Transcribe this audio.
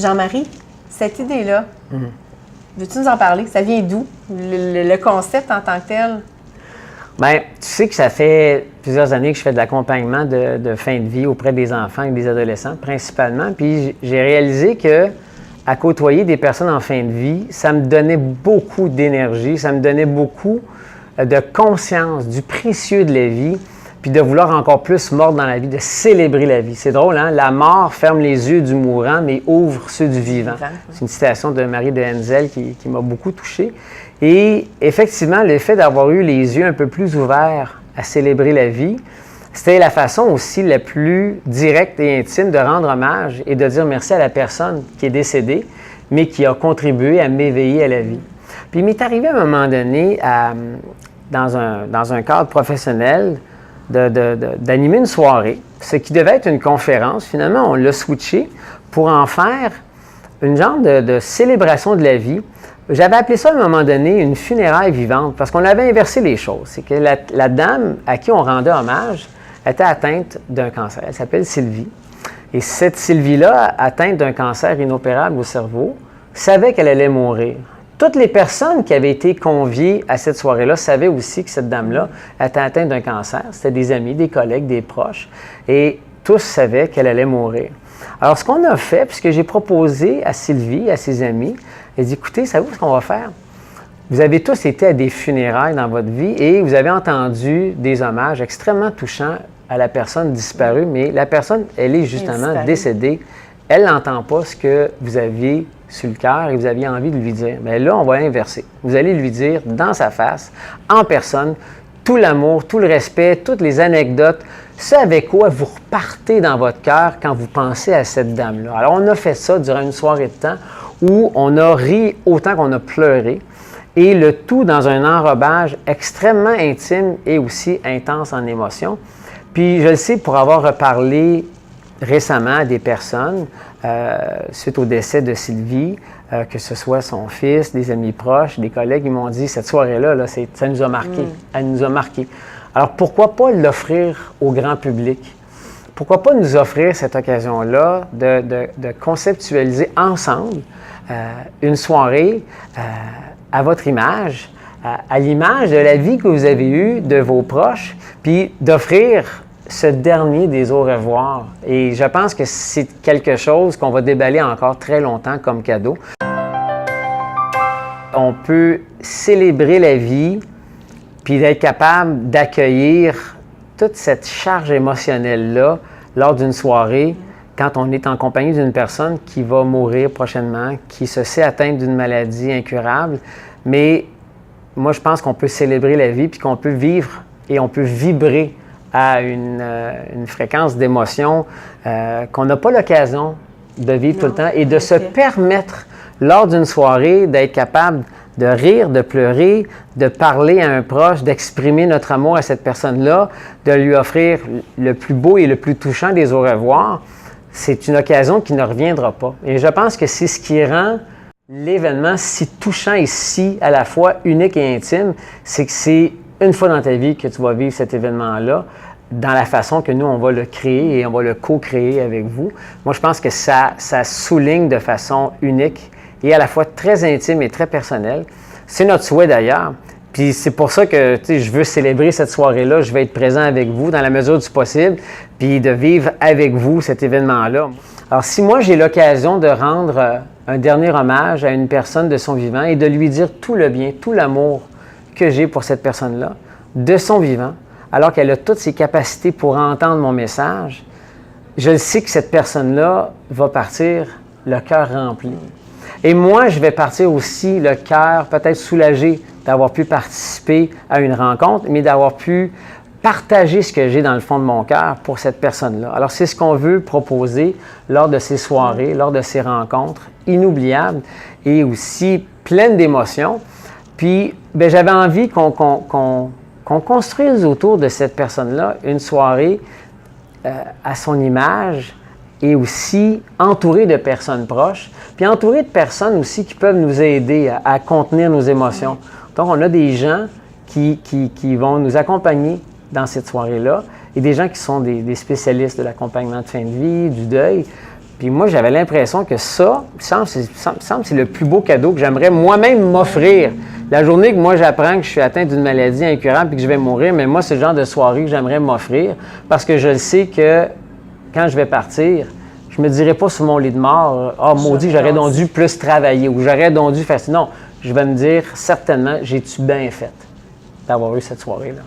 Jean-Marie, cette idée-là, veux-tu nous en parler? Ça vient d'où? Le concept en tant que tel? Bien, tu sais que ça fait plusieurs années que je fais de l'accompagnement de fin de vie auprès des enfants et des adolescents, principalement. Puis j'ai réalisé que à côtoyer des personnes en fin de vie, ça me donnait beaucoup d'énergie, ça me donnait beaucoup de conscience du précieux de la vie, puis de vouloir encore plus mordre dans la vie, de célébrer la vie. C'est drôle, hein? La mort ferme les yeux du mourant, mais ouvre ceux du vivant. C'est une citation de Marie de Henzel qui m'a beaucoup touché. Et effectivement, le fait d'avoir eu les yeux un peu plus ouverts à célébrer la vie, c'était la façon aussi la plus directe et intime de rendre hommage et de dire merci à la personne qui est décédée, mais qui a contribué à m'éveiller à la vie. Puis il m'est arrivé à un moment donné, dans un cadre professionnel, d'animer une soirée, ce qui devait être une conférence. Finalement, on l'a switché pour en faire une genre de célébration de la vie. J'avais appelé ça à un moment donné une funéraille vivante parce qu'on avait inversé les choses. C'est que la dame à qui on rendait hommage était atteinte d'un cancer. Elle s'appelle Sylvie. Et cette Sylvie-là, atteinte d'un cancer inopérable au cerveau, savait qu'elle allait mourir. Toutes les personnes qui avaient été conviées à cette soirée-là savaient aussi que cette dame-là était atteinte d'un cancer. C'était des amis, des collègues, des proches. Et tous savaient qu'elle allait mourir. Alors, ce qu'on a fait, puisque j'ai proposé à Sylvie, à ses amis, elle dit, écoutez, savez-vous ce qu'on va faire? Vous avez tous été à des funérailles dans votre vie et vous avez entendu des hommages extrêmement touchants à la personne disparue, mais la personne, elle est justement décédée. Elle n'entend pas ce que vous aviez sur le cœur et vous aviez envie de lui dire. Mais là, on va inverser. Vous allez lui dire dans sa face, en personne, tout l'amour, tout le respect, toutes les anecdotes, ce avec quoi vous repartez dans votre cœur quand vous pensez à cette dame-là. Alors, on a fait ça durant une soirée de temps où on a ri autant qu'on a pleuré, et le tout dans un enrobage extrêmement intime et aussi intense en émotion. Puis, je le sais pour avoir reparlé récemment à des personnes, suite au décès de Sylvie, que ce soit son fils, des amis proches, des collègues, ils m'ont dit, cette soirée-là, là, ça nous a marqué, elle nous a marqué. Alors, pourquoi pas l'offrir au grand public? Pourquoi pas nous offrir cette occasion-là de conceptualiser ensemble une soirée à votre image, à l'image de la vie que vous avez eue de vos proches, puis d'offrir ce dernier des au revoir. Et je pense que c'est quelque chose qu'on va déballer encore très longtemps comme cadeau. On peut célébrer la vie, puis d'être capable d'accueillir toute cette charge émotionnelle-là lors d'une soirée, quand on est en compagnie d'une personne qui va mourir prochainement, qui se sait atteinte d'une maladie incurable. Mais moi, je pense qu'on peut célébrer la vie, puis qu'on peut vivre et on peut vibrer à une fréquence d'émotion qu'on n'a pas l'occasion de vivre tout le temps et de se permettre, lors d'une soirée, d'être capable de rire, de pleurer, de parler à un proche, d'exprimer notre amour à cette personne-là, de lui offrir le plus beau et le plus touchant des au revoir. C'est une occasion qui ne reviendra pas. Et je pense que c'est ce qui rend l'événement si touchant et si à la fois unique et intime, c'est que c'est une fois dans ta vie que tu vas vivre cet événement-là dans la façon que nous, on va le créer et on va le co-créer avec vous. Moi, je pense que ça souligne de façon unique et à la fois très intime et très personnelle. C'est notre souhait d'ailleurs. Puis c'est pour ça que je veux célébrer cette soirée-là. Je vais être présent avec vous dans la mesure du possible, puis de vivre avec vous cet événement-là. Alors, si moi, j'ai l'occasion de rendre un dernier hommage à une personne de son vivant et de lui dire tout le bien, tout l'amour que j'ai pour cette personne-là, de son vivant, alors qu'elle a toutes ses capacités pour entendre mon message, je sais que cette personne-là va partir le cœur rempli. Et moi, je vais partir aussi le cœur peut-être soulagé d'avoir pu participer à une rencontre, mais d'avoir pu partager ce que j'ai dans le fond de mon cœur pour cette personne-là. Alors, c'est ce qu'on veut proposer lors de ces soirées, lors de ces rencontres inoubliables et aussi pleines d'émotions. Puis, j'avais envie qu'on construise autour de cette personne-là une soirée à son image et aussi entourée de personnes proches, puis entourée de personnes aussi qui peuvent nous aider à contenir nos émotions. Donc, on a des gens qui vont nous accompagner dans cette soirée-là et des gens qui sont des spécialistes de l'accompagnement de fin de vie, du deuil. Puis moi, j'avais l'impression que ça, il me semble que c'est le plus beau cadeau que j'aimerais moi-même m'offrir. La journée que moi, j'apprends que je suis atteint d'une maladie incurable et que je vais mourir, mais moi, c'est le genre de soirée que j'aimerais m'offrir parce que je sais que quand je vais partir, je me dirai pas sur mon lit de mort, « Ah, maudit, j'aurais donc dû plus travailler » ou « J'aurais donc dû faire ça. » Non, je vais me dire certainement, j'ai-tu bien fait d'avoir eu cette soirée-là.